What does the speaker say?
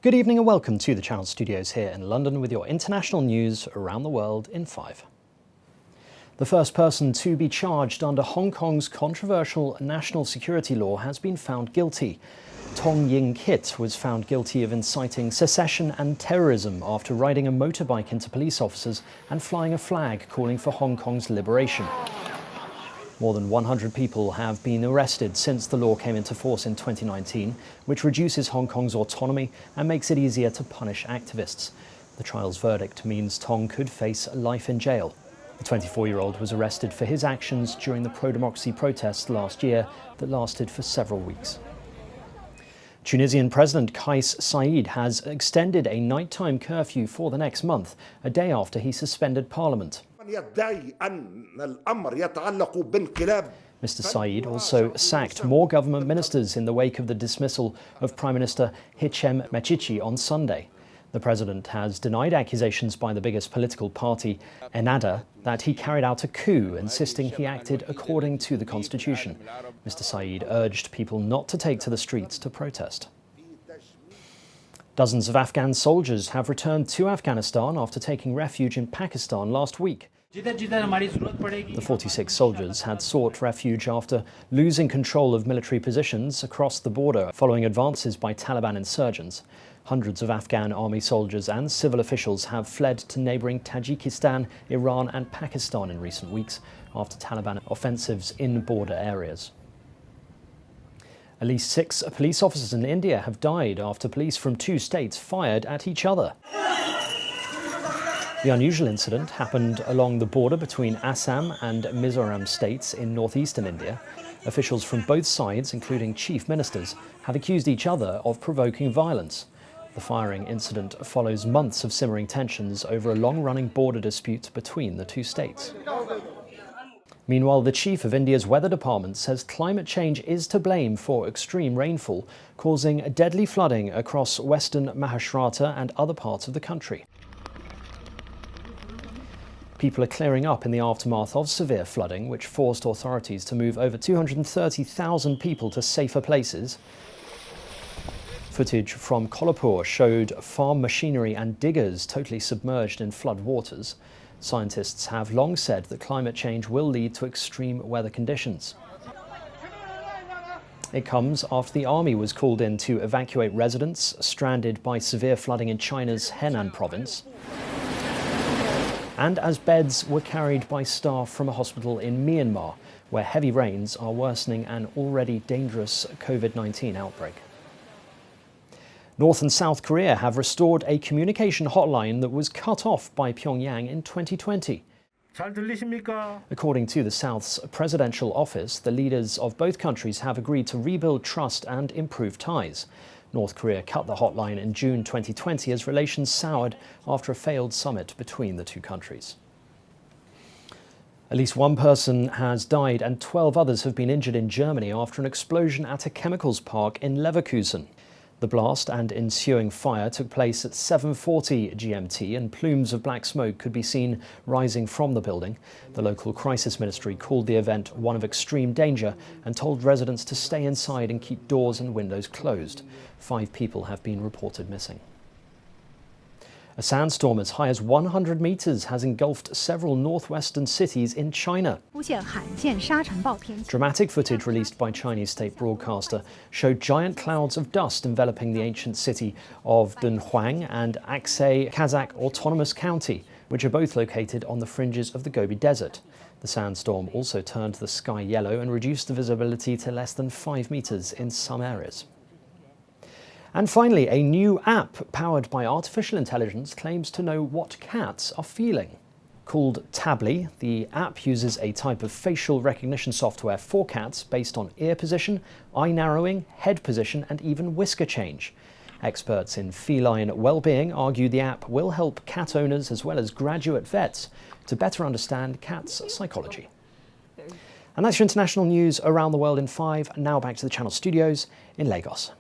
Good evening and welcome to the Channel Studios here in London with your international news around the world in 5. The first person to be charged under Hong Kong's controversial national security law has been found guilty. Tong Ying-Kit was found guilty of inciting secession and terrorism after riding a motorbike into police officers and flying a flag calling for Hong Kong's liberation. More than 100 people have been arrested since the law came into force in 2019, which reduces Hong Kong's autonomy and makes it easier to punish activists. The trial's verdict means Tong could face life in jail. The 24-year-old was arrested for his actions during the pro-democracy protests last year that lasted for several weeks. Tunisian President Kais Saied has extended a nighttime curfew for the next month, a day after he suspended parliament. Mr. Saied also sacked more government ministers in the wake of the dismissal of Prime Minister Hichem Mechichi on Sunday. The president has denied accusations by the biggest political party, Ennahda, that he carried out a coup, insisting he acted according to the constitution. Mr. Saied urged people not to take to the streets to protest. Dozens of Afghan soldiers have returned to Afghanistan after taking refuge in Pakistan last week. The 46 soldiers had sought refuge after losing control of military positions across the border following advances by Taliban insurgents. Hundreds of Afghan army soldiers and civil officials have fled to neighbouring Tajikistan, Iran and Pakistan in recent weeks after Taliban offensives in border areas. At least 6 police officers in India have died after police from 2 states fired at each other. The unusual incident happened along the border between Assam and Mizoram states in northeastern India. Officials from both sides, including chief ministers, have accused each other of provoking violence. The firing incident follows months of simmering tensions over a long-running border dispute between the 2 states. Meanwhile, the chief of India's weather department says climate change is to blame for extreme rainfall, causing deadly flooding across western Maharashtra and other parts of the country. People are clearing up in the aftermath of severe flooding, which forced authorities to move over 230,000 people to safer places. Footage from Kolhapur showed farm machinery and diggers totally submerged in flood waters. Scientists have long said that climate change will lead to extreme weather conditions. It comes after the army was called in to evacuate residents stranded by severe flooding in China's Henan province, and as beds were carried by staff from a hospital in Myanmar, where heavy rains are worsening an already dangerous COVID-19 outbreak. North and South Korea have restored a communication hotline that was cut off by Pyongyang in 2020. According to the South's presidential office, the leaders of both countries have agreed to rebuild trust and improve ties. North Korea cut the hotline in June 2020 as relations soured after a failed summit between the 2 countries. At least 1 person has died and 12 others have been injured in Germany after an explosion at a chemicals park in Leverkusen. The blast and ensuing fire took place at 7:40 GMT and plumes of black smoke could be seen rising from the building. The local crisis ministry called the event one of extreme danger and told residents to stay inside and keep doors and windows closed. 5 people have been reported missing. A sandstorm as high as 100 meters has engulfed several northwestern cities in China. Dramatic footage released by Chinese state broadcaster showed giant clouds of dust enveloping the ancient city of Dunhuang and Aksay Kazakh Autonomous County, which are both located on the fringes of the Gobi Desert. The sandstorm also turned the sky yellow and reduced the visibility to less than 5 meters in some areas. And finally, a new app powered by artificial intelligence claims to know what cats are feeling. Called Tably, the app uses a type of facial recognition software for cats based on ear position, eye narrowing, head position, and even whisker change. Experts in feline well-being argue the app will help cat owners as well as graduate vets to better understand cats' psychology. And that's your international news around the world in 5. Now back to the Channel Studios in Lagos.